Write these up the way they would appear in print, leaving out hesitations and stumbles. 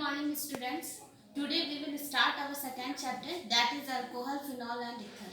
morning, students. Today we will start our second chapter, that is alcohol, phenol and ether.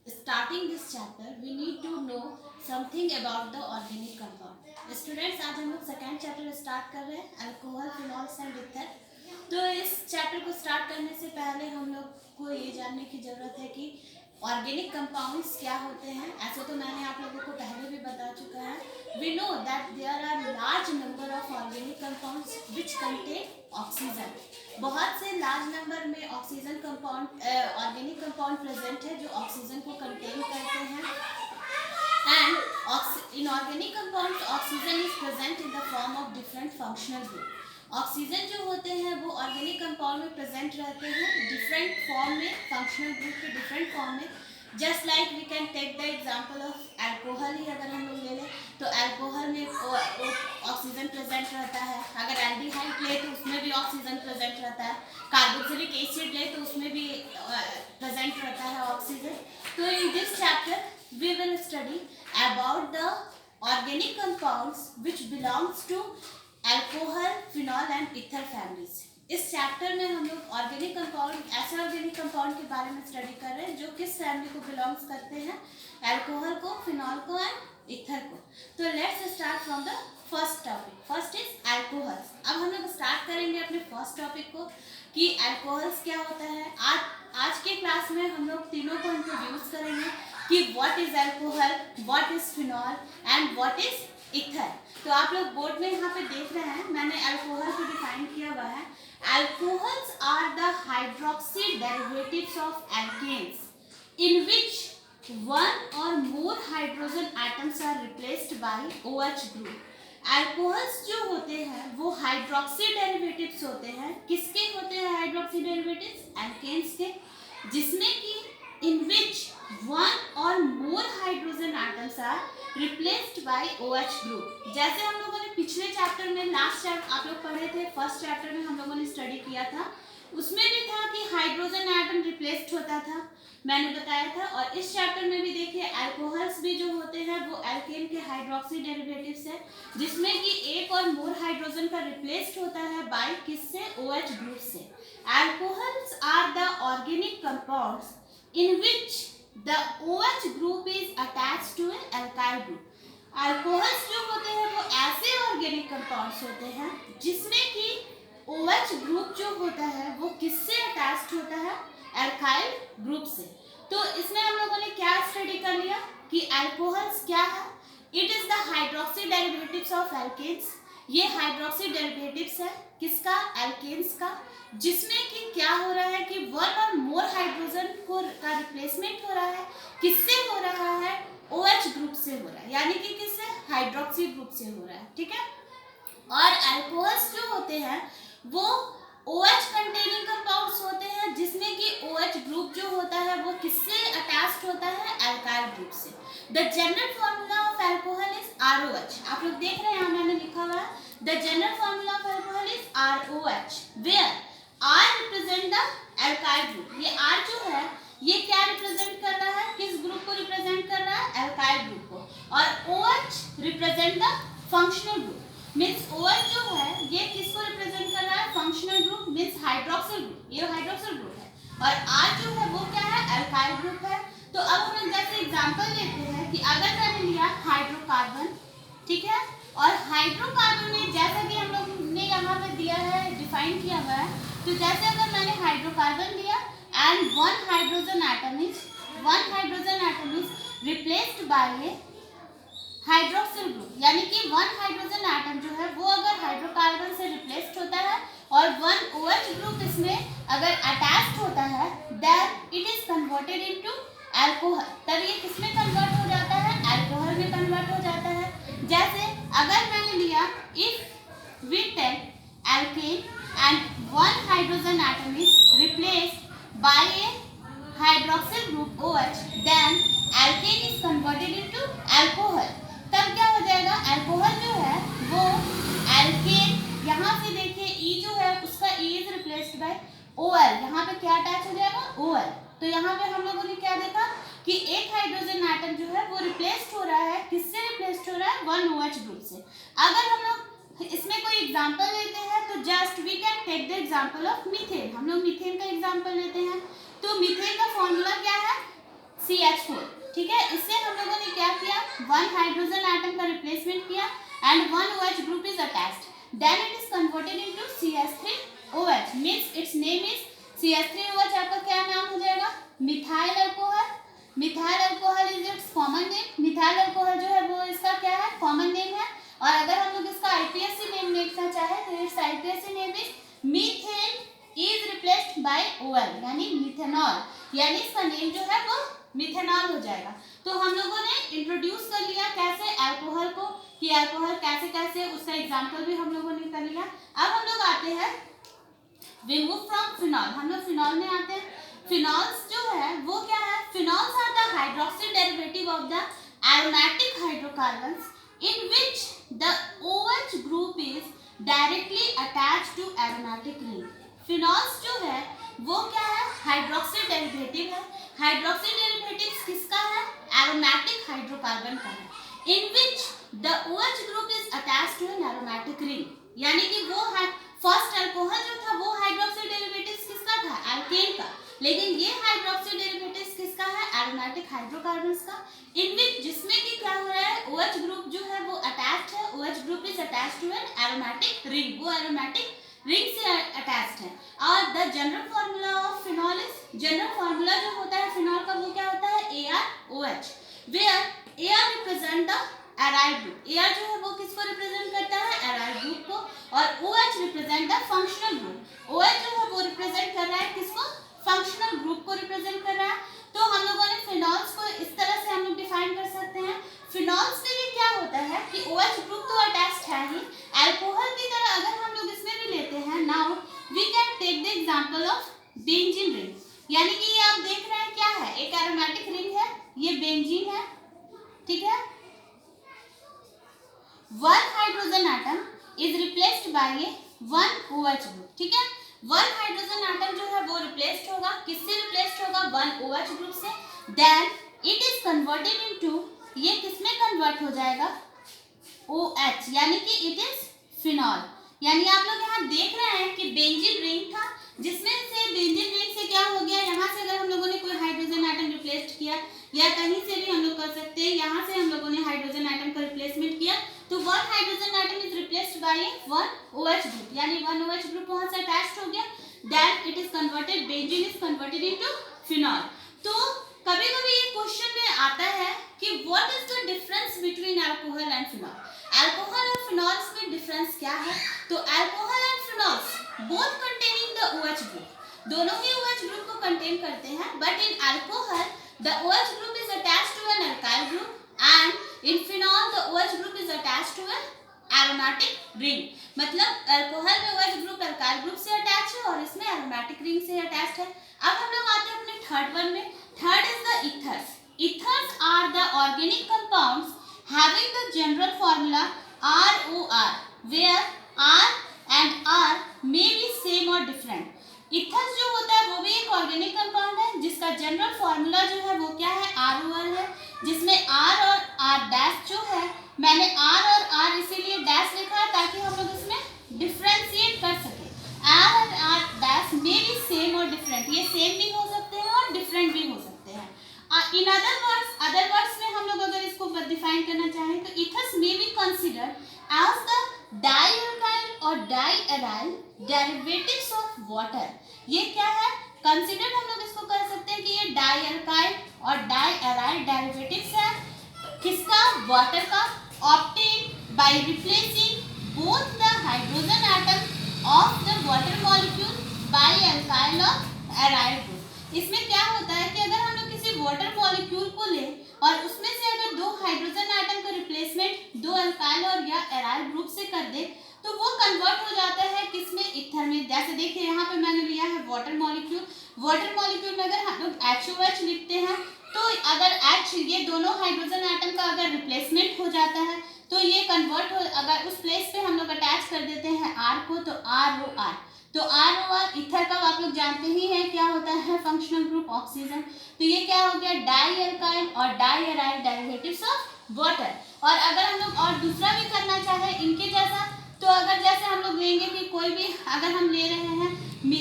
Starting this chapter, we need to know something about the organic compound. Students, आज हम लोग second chapter start कर रहे हैं, alcohol, phenols and ether. तो इस chapter को start करने से पहले हम लोग को ये जानने की ज़रूरत है कि ऑर्गेनिक कंपाउंड्स क्या होते हैं. ऐसे तो मैंने आप लोगों को पहले भी बता चुका है. We know that there are large number of organic compounds which contain oxygen. बहुत से लार्ज नंबर में oxygen compound organic compound present है जो ऑक्सीजन को कंटेन करते हैं. And in organic compound oxygen is present in the form of different functional group. Oxygen जो होते हैं वो ऑर्गेनिक कंपाउंड में प्रेजेंट रहते हैं डिफरेंट फॉर्म में, फंक्शनल ग्रुप के डिफरेंट फॉर्म में. Just like we can take the example of alcohol ही अगर हम लोग ले लें तो अल्कोहल में ऑक्सीजन प्रेजेंट रहता है. अगर एल्डिहाइड ले तो उसमें भी ऑक्सीजन प्रेजेंट रहता है. कार्बोक्सिलिक एसिड ले तो उसमें भी प्रेजेंट रहता है ऑक्सीजन. तो in this chapter we will study about the organic compounds which belongs to alcohol, phenol and ether families. इस चैप्टर में हम लोग ऑर्गेनिक कंपाउंड, ऐसे ऑर्गेनिक कंपाउंड के बारे में स्टडी कर रहे हैं जो किस फैमिली को बिलोंग्स करते हैं, अल्कोहल को, फिनॉल को एंड ईथर को. तो let's start from the first topic. First is alcohols. अब हम लोग स्टार्ट करेंगे अपने फर्स्ट टॉपिक को कि अल्कोहल्स क्या होता है. आज के क्लास में हम लोग तीनों को इंट्रोड्यूस करेंगे कि what is alcohol, what is phenol and what is ether. तो आप लोग बोर्ड में यहाँ पे देख रहे हैं, मैंने अल्कोहल को डिफाइन किया हुआ है. Alcohols are the hydroxy derivatives of alkanes in which one or more hydrogen atoms are replaced by OH group. Alcohols जो होते हैं वो हाइड्रोक्सी डेरिवेटिव्स होते हैं. किसके होते हैं हाइड्रोक्सी डेरिवेटिव्स? एल्केन्स के, जिसमें कि in which one or more hydrogen atoms are replaced by OH group. जैसे हम लोगों ने पिछले चैप्टर में, लास्ट चैप्टर आप लोग पढ़े थे, फर्स्ट चैप्टर में हम लोगों ने स्टडी किया था, उसमें भी था कि हाइड्रोजन एटम रिप्लेस्ड होता था, मैंने बताया था. और इस चैप्टर में भी देखिए अल्कोहल्स भी जो होते हैं वो एल्केन के हाइड्रोक्सी डेरिवेटिव्स है, जिसमें कि एक और मोर हाइड्रोजन का रिप्लेस्ड होता है बाय किससे? OH ग्रुप से. Alcohols are the organic compounds in which the OH group is attached to an alkyl group. Alcohols जो होते हैं वो ऐसे ऑर्गेनिक कंपाउंड्स होते हैं जिसमें कि OH ग्रुप जो होता है वो किससे अटैच्ड होता है? अल्काइल ग्रुप से. तो इसमें हम लोगों ने क्या स्टडी कर लिया कि अल्कोहल्स क्या है? It is the hydroxy derivatives of alkanes. ये हाइड्रोक्सी डेरिवेटिव्स है किसका? एल्केन्स का, जिसमें कि क्या हो रहा है कि वन और मोर हाइड्रोजन का रिप्लेसमेंट हो रहा है. किससे हो रहा है? OH ग्रुप से हो रहा है, यानी कि किससे? हाइड्रोक्सी ग्रुप से हो रहा है. ठीक है. और अल्कोहल्स जो होते हैं वो OH कंटेनिंग कंपाउंड्स होते हैं, जिसमें कि OH ग्रुप जो होता है वो किससे अटैच्ड होता है? अल्काइल ग्रुप से. The general formula of alcohol is ROH. आप लोग देख रहे हैं यहाँ मैंने लिखा हुआ है the general formula of alcohol is ROH, where R represent the alkyl group. ये R जो है ये क्या रिप्रेजेंट कर रहा है? किस ग्रुप को रिप्रेजेंट कर रहा है? अल्काइल ग्रुप को. और OH represent the functional group. Means OH जो है ये किसको रिप्रेजेंट कर रहा है? Functional group means hydroxyl group. ये हाइड्रोक्सिल ग्रुप है. और R जो है वो क्या है? अल्काइल ग्रुप है. तो अब हम लोग जैसे एग्जांपल लेते हैं कि अगर मैंने लिया हाइड्रोकार्बन, ठीक है, और हाइड्रोकार्बन में जैसा कि हम लोग ने यहाँ पे दिया है, डिफाइन किया हुआ है, तो जैसे अगर मैंने हाइड्रोकार्बन लिया and one hydrogen atom is replaced bye hydroxyl group, यानी कि वन हाइड्रोजन एटम जो है वो अगर हाइड्रोकार्बन से रिप्लेस्ड होता है और वन OH ग्रुप इसमें अगर अटैच्ड होता है, then it is converted into alcohol. तब ये किसमें कन्वर्ट हो जाता है? अल्कोहल में कन्वर्ट हो जाता है. जैसे अगर मैंने लिया if we take alkane and one hydrogen atom is replaced by a hydroxyl group OH, then alkane is converted into alcohol. तब क्या हो जाएगा? अल्कोहल जो है वो एल्केन, यहाँ से देखिए E जो है उसका E is replaced by OL. यहाँ पे क्या अटैच हो जाएगा? OL. तो यहाँ पे हम लोगों ने क्या देखा कि एक हाइड्रोजन एटम जो है वो रिप्लेस्ड हो रहा है. किससे रिप्लेस्ड हो रहा है? वन OH ग्रुप से. अगर हम लोग इसमें कोई एग्जांपल लेते हैं तो just we can take the example of methane. हम लोग मीथेन का एग्जांपल लेते हैं। तो मीथेन का फॉर्मूला क्या है? CH4। ठीक है, इससे हम लोगों ने क्या किया, वन हाइड्रोजन एटम का रिप्लेसमेंट किया and one OH group is attached, then it is converted into CH3OH, means its name is CH3OH। आपका क्या नाम हो जाएगा? Methyl alcohol. Methyl alcohol is its common name. Methyl alcohol जो है वो इसका क्या है? कॉमन नेम है। और अगर हम लोग इसका IPSC नेम देखना चाहे तो it's IPSC name is methane is replaced bye OL, यानी मिथेनॉल, यानी इसका नेम जो है वो मिथेनॉल हो जाएगा। तो हम लोगों ने इंट्रोड्यूस कर लिया कैसे अल्कोहल को, कि अल्कोहल कैसे कैसे, उसका एग्जांपल भी हम लोगों ने कर लिया। अब हम लोग आते हैं, वी मूव फ्रॉम फिनॉल, हम लोग फिनॉल में आते हैं। फिनॉल्स जो है वो क्या है? Phenols are the hydroxy derivative of the aromatic hydrocarbons in which the OH group is directly attached to aromatic ring। Phenols जो है वो क्या है? हाइड्रोक्सी डेरिवेटिव है। हाइड्रोक्सी डेरिवेटिव किसका है? एरोमेटिक हाइड्रोकार्बन का है। in which the OH group is attached to an aromatic ring, यानी कि वो है फर्स्ट अल्कोहल जो था वो हाइड्रोक्सी डेरिवेटिव किसका था? एल्केन का। लेकिन ये हाइड्रोक्सी डेरिवेटिव किसका है? एरोमेटिक हाइड्रोकार्बन्स का। इन विच, जिसमें कि क्या हो रहा है? OH ग्रुप जो है वो अटैच्ड है, OH group is attached to an aromatic ring, वो एरोमेटिक रिंग से अटैच्ड है। और the general formula of phenol is, general formula जो होता है फिनॉल का वो क्या होता है? ArOH, where Ar represent the aryl group. Ar जो है वो किसको रिप्रेजेंट करता है? एराइल ग्रुप को। और OH represent the functional group. OH जो है वो रिप्रेजेंट कर रहा है किसको? फंक्शनल ग्रुप को रिप्रेजेंट कर रहा है। तो हम लोगों ने फिनॉल्स को इस तरह से हम लोग डिफाइन कर सकते हैं। फिनॉल्स में भी क्या होता है कि OH ग्रुप तो अटैच्ड है ही, अल्कोहल की तरह अगर हम लोग इसमें भी लेते हैं, now we can take the example of benzene ring, यानी कि ये आप देख रहे हैं क्या है? एक एरोमेटिक रिंग है, ये बेंजीन है। ठीक है, one hydrogen atom is replaced bye A one OH group. ठीक है, वन हाइड्रोजन एटम जो है वो रिप्लेस्ड होगा, किससे रिप्लेस्ड होगा? वन OH ग्रुप से। Then it is converted into, ये किसमें कन्वर्ट हो जाएगा? OH, यानी कि इट इज फिनॉल। यानी आप लोग यहाँ देख रहे हैं कि बेंजीन रिंग था, जिसमें से बेंजीन रिंग से क्या हो गया? यहाँ से अगर हम लोगों ने कोई हाइड्रोजन एटम रिप्लेस किया, या कहीं से भी हम लोग कर सकते हैं, यहाँ से हम लोगों ने हाइड्रोजन एटम का रिप्लेसमेंट किया, तो one hydrogen atom is replaced by one OH group, यानी वन OH ग्रुप वहां से अटैच्ड हो गया। Then it is converted, benzene is converted into phenol. तो कभी कभी ये क्वेश्चन में आता है कि what is the difference between alcohol and phenol. Alcohol और फिनॉल्स में डिफरेंस क्या है? तो alcohol and phenols both containing the OH group, दोनों ही OH ग्रुप को कंटेन करते हैं, but in alcohol the OH group is attached to an alkyl group and in phenol the OH group is attached to an aromatic ring। मतलब alcohol में OH group alkyl group से attach है और इसमें aromatic ring से attached है। अब हम लोग आते हैं अपने थर्ड वन में। Third is the ethers. Ethers are the organic compounds having the general formula ROR, where R and R may be same or different। Ethers जो होता है वो भी एक ऑर्गेनिक कंपाउंड है, जिसका जनरल फार्मूला जो है वो क्या है? ROR है, जिसमें R और R डैश जो है, मैंने R और R इसीलिए डैश लिखा है ताकि हम लोग इसमें डिफ्रेंशिएट कर सके। R और R डैश में भी सेम और डिफरेंट, ये सेम भी हो सकते हैं और डिफरेंट भी हो सकते हैं। इन अदर वर्ड्स में हम लोग अगर इसको डिफाइन करना चाहें तो ईथर्स में बी कंसिडर्ड एज द डाइअल्काइल और डाइएराइल डेरिवेटिव्स ऑफ वाटर। ये क्या है? कंसिडर्ड हम लोग इसको कर सकते हैं कि ये डाइअल्काइल और डाइएराइल डेरिवेटिव्स है किसका? वाटर का। Obtain by replacing both the hydrogen atom of the water molecule by alkyl और एराइल ग्रुप। इसमें क्या होता है कि अगर हम लोग किसी वाटर मॉलिक्यूल को लें और उसमें से अगर दो हाइड्रोजन एटम का रिप्लेसमेंट दो अल्काइल और या एराइल ग्रुप से कर दे तो वो कन्वर्ट हो जाता है किसमें? ईथर में। जैसे देखिए यहाँ पे मैंने लिया है वाटर मॉलिक्यूल। वाटर मॉलिक्यूल में अगर हम लोग HOH लिखते हैं तो अगर H, ये दोनों हाइड्रोजन एटम का अगर रिप्लेसमेंट हो जाता है तो ये कन्वर्ट हो, अगर उस प्लेस पे हम लोग अटैच कर देते हैं R को तो ROR। तो ROR ईथर का आप लोग जानते ही हैं क्या होता है? Functional group oxygen. तो ये क्या हो गया? डाइअल्काइल और डाइएराइल डेरिवेटिव्स ऑफ वाटर। और अगर हम लोग और दूसरा भी करना चाहे इनके जैसा तो अगर जैसे हम लोग लेंगे कि कोई भी अगर हम ले रहे हैं,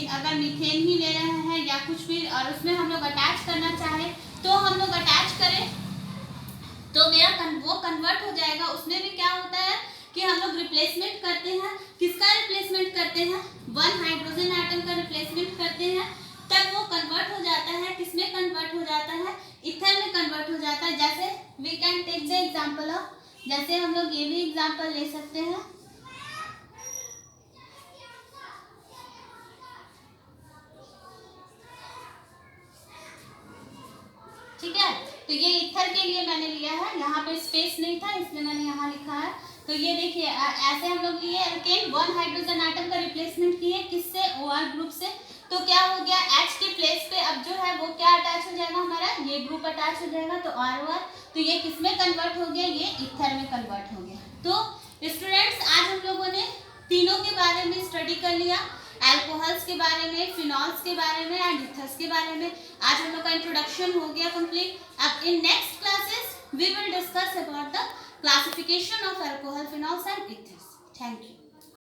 अगर मीथेन ही ले रहे हैं या कुछ भी, और उसमें हम लोग अटैच करना चाहे तो हम लोग अटैच करें तो मेरा वो कन्वर्ट हो जाएगा। उसमें भी क्या होता है कि हम लोग रिप्लेसमेंट करते हैं, किसका रिप्लेसमेंट करते हैं, वन हाइड्रोजन एटम का रिप्लेसमेंट करते हैं, तब वो कन्वर्ट हो जाता है, किसमें कन्वर्ट हो जाता है, ईथर में कन्वर्ट हो जाता है। जैसे we can take the example of, जैसे हम लोग ये भी एग्जांपल ले सकते हैं, ठीक है। तो ये ईथर के लिए मैंने लिया है, यहाँ पे स्पेस नहीं था इसलिए मैंने यहाँ लिखा है। तो ये देखिए ऐसे हम लोग लिए अल्केन, वन हाइड्रोजन एटम का रिप्लेसमेंट किए किससे, OR ग्रुप से। तो क्या हो गया, H के प्लेस पे अब जो है वो क्या अटैच हो जाएगा, हमारा ये ग्रुप अटैच हो जाएगा, तो ROR। तो ये किसमें कन्वर्ट हो गया, ये ईथर में कन्वर्ट हो गया। तो स्टूडेंट्स आज हम लोगों ने तीनों के बारे में स्टडी कर लिया, अल्कोहल्स के बारे में, फिनॉल्स के बारे में एंड ईथर्स के बारे में। आज हम लोग का इंट्रोडक्शन हो गया कंप्लीट। अब in next classes we will discuss about the classification of alcohol, phenols and ethers. Thank you.